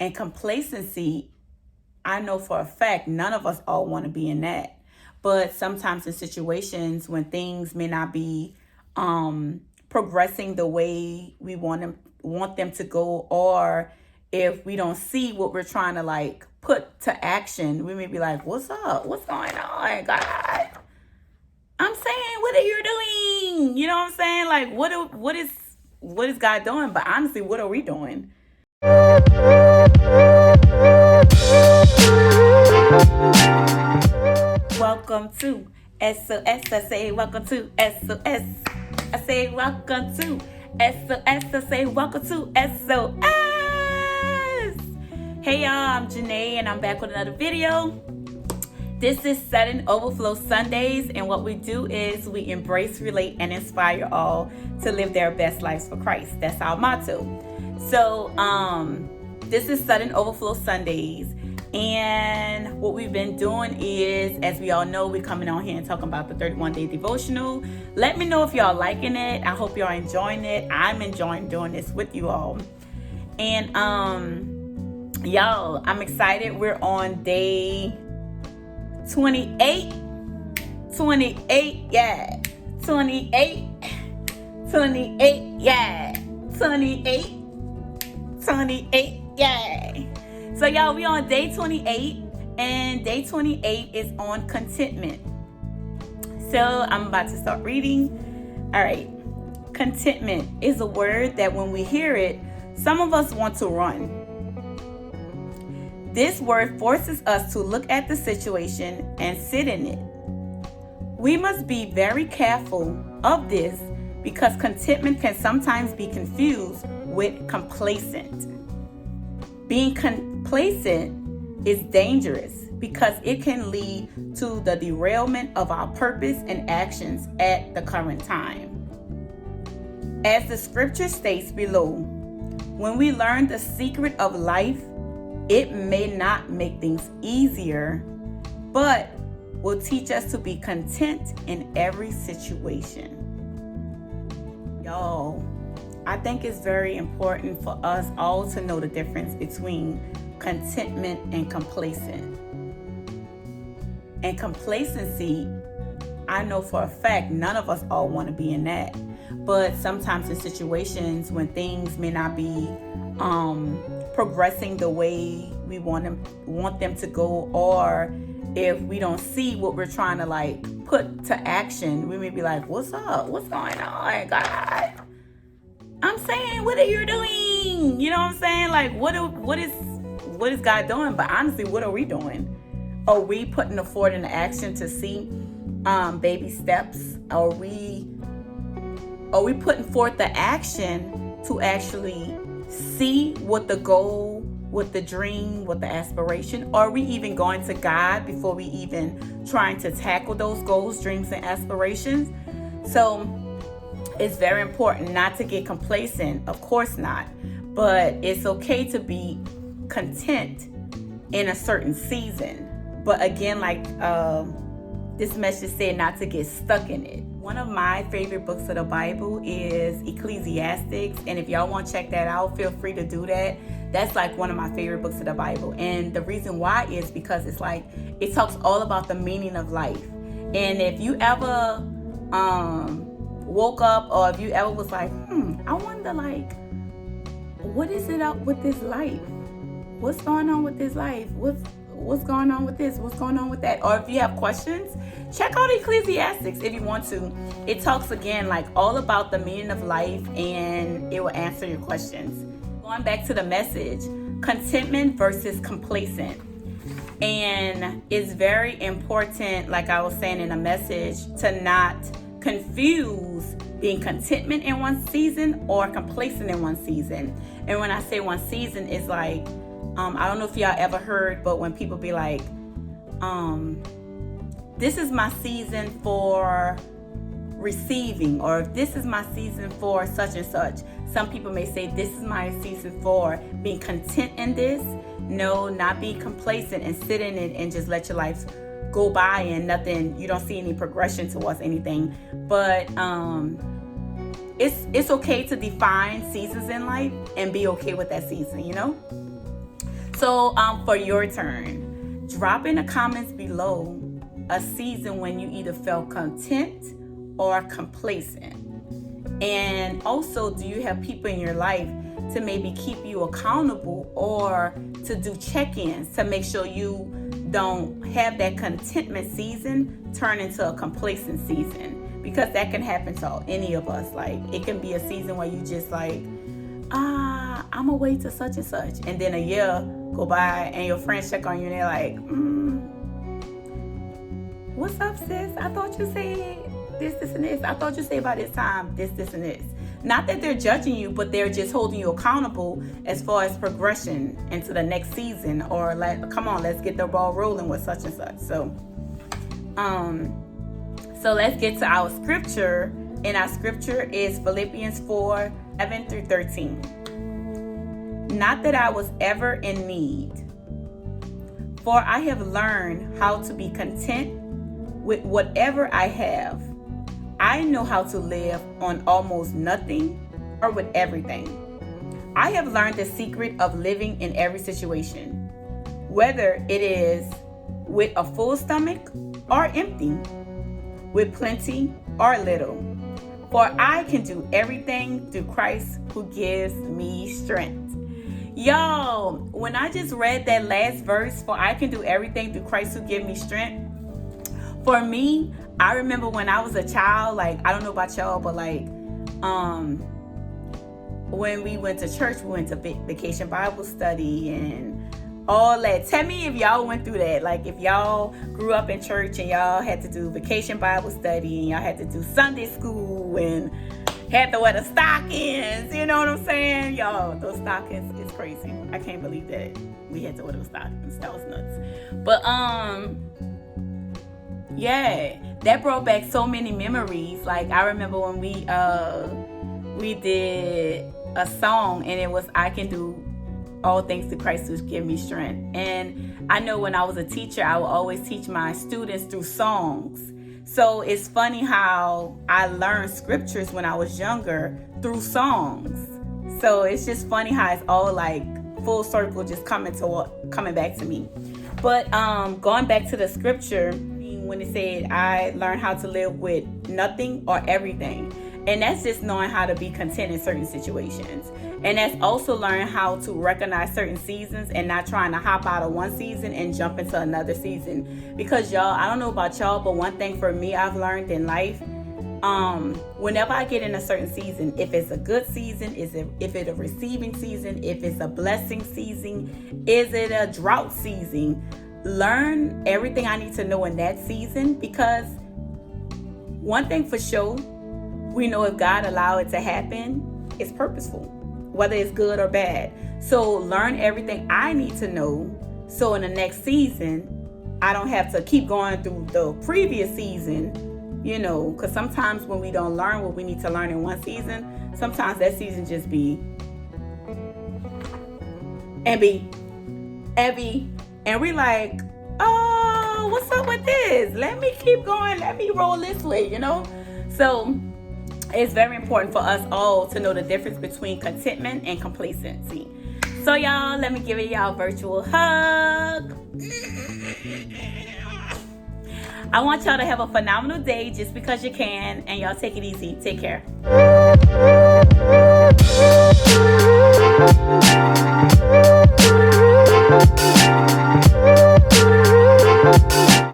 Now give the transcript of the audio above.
And complacency, I know for a fact, none of us all want to be in that. But sometimes in situations when things may not be progressing the way we want them to go, or if we don't see what we're trying to like put to action, we may be like, what's up? What's going on, God? I'm saying, what are you doing? You know what I'm saying? Like, what is God doing? But honestly, what are we doing? Welcome to SOS. I say welcome to SOS. I say welcome to SOS. I say welcome to SOS. Hey y'all, I'm Janay and I'm back with another video. This is Sudden Overflow Sundays, and what we do is we embrace, relate, and inspire all to live their best lives for Christ. That's our motto. So, this is Sudden Overflow Sundays, and what we've been doing is, as we all know, we're coming on here and talking about the 31-day devotional. Let me know if y'all liking it. I hope y'all enjoying it. I'm enjoying doing this with you all. And y'all, I'm excited. We're on day 28, yeah. 28, yeah. 28, yeah. So y'all, we on day 28, and day 28 is on contentment. So I'm about to start reading. All right. Contentment is a word that when we hear it, some of us want to run. This word forces us to look at the situation and sit in it. We must be very careful of this because contentment can sometimes be confused with complacent. Being complacent is dangerous because it can lead to the derailment of our purpose and actions at the current time. As the scripture states below, when we learn the secret of life, it may not make things easier, but will teach us to be content in every situation. Y'all, I think it's very important for us all to know the difference between contentment and complacent. And complacency, I know for a fact, none of us all want to be in that. But sometimes in situations when things may not be progressing the way we want them to go, or if we don't see what we're trying to like put to action, we may be like, what's up? What's going on, God? I'm saying, what are you doing? You know what I'm saying? Like, what is God doing? But honestly, what are we doing? Are we putting the forward into action to see baby steps? Are we putting forth the action to actually see what the goal, what the dream, what the aspiration? Are we even going to God before we even trying to tackle those goals, dreams, and aspirations? So it's very important not to get complacent. Of course not. But it's okay to be content in a certain season. But again, like this message said, not to get stuck in it. One of my favorite books of the Bible is Ecclesiastes. And if y'all want to check that out, feel free to do that. That's like one of my favorite books of the Bible. And the reason why is because it's like, it talks all about the meaning of life. And if you ever woke up, or if you ever was like, I wonder, like, what is it up with this life? What's going on with this life? What's going on with this? What's going on with that? Or if you have questions, check out Ecclesiastes if you want to. It talks again like all about the meaning of life, and it will answer your questions. Going back to the message, contentment versus complacent. And it's very important, like I was saying in the message, to not confuse being contentment in one season or complacent in one season. And when I say one season, it's like, I don't know if y'all ever heard, but when people be like, this is my season for receiving, or this is my season for such and such. Some people may say, this is my season for being content in this. No, not being complacent and sit in it and just let your life go by and nothing, you don't see any progression towards anything. But it's okay to define seasons in life and be okay with that season, you know? So for your turn, drop in the comments below a season when you either felt content or complacent. And also, do you have people in your life to maybe keep you accountable or to do check-ins to make sure you don't have that contentment season turn into a complacent season? Because that can happen to any of us. Like, it can be a season where you just like, I'm gonna wait till such and such, and then a year go by and your friends check on you and they're like, what's up, sis? I thought you said this and this. I thought you said by this time this and this. Not that they're judging you, but they're just holding you accountable as far as progression into the next season, or like, come on, let's get the ball rolling with such and such. So let's get to our scripture. And our scripture is Philippians 4:7-13. Not that I was ever in need, for I have learned how to be content with whatever I have. I know how to live on almost nothing or with everything. I have learned the secret of living in every situation, whether it is with a full stomach or empty, with plenty or little. For I can do everything through Christ who gives me strength. Yo, when I just read that last verse, for I can do everything through Christ who gives me strength, for me, I remember when I was a child, like, I don't know about y'all, but like, when we went to church, we went to vacation Bible study and all that. Tell me if y'all went through that. Like, if y'all grew up in church and y'all had to do vacation Bible study and y'all had to do Sunday school and had to wear the stockings, you know what I'm saying? Y'all, those stockings is crazy. I can't believe that we had to wear those stockings. That was nuts. But yeah, that brought back so many memories. Like, I remember when we did a song and it was I can do all things through Christ who gives me strength. And I know when I was a teacher, I would always teach my students through songs. So it's funny how I learned scriptures when I was younger through songs. So it's just funny how it's all like full circle, just coming back to me. But going back to the scripture, when it said I learned how to live with nothing or everything, and that's just knowing how to be content in certain situations. And that's also learning how to recognize certain seasons and not trying to hop out of one season and jump into another season. Because y'all, I don't know about y'all, but one thing for me I've learned in life, whenever I get in a certain season, if it's a good season, if it's a receiving season, if it's a blessing season, is it a drought season, learn everything I need to know in that season. Because one thing for sure, we know if God allowed it to happen, it's purposeful, whether it's good or bad. So learn everything I need to know, so in the next season, I don't have to keep going through the previous season, you know, because sometimes when we don't learn what we need to learn in one season, sometimes that season just be, and we like, oh, what's up with this? Let me keep going. Let me roll this way, you know? So it's very important for us all to know the difference between contentment and complacency. So y'all, let me give y'all a virtual hug. I want y'all to have a phenomenal day just because you can, and y'all take it easy. Take care.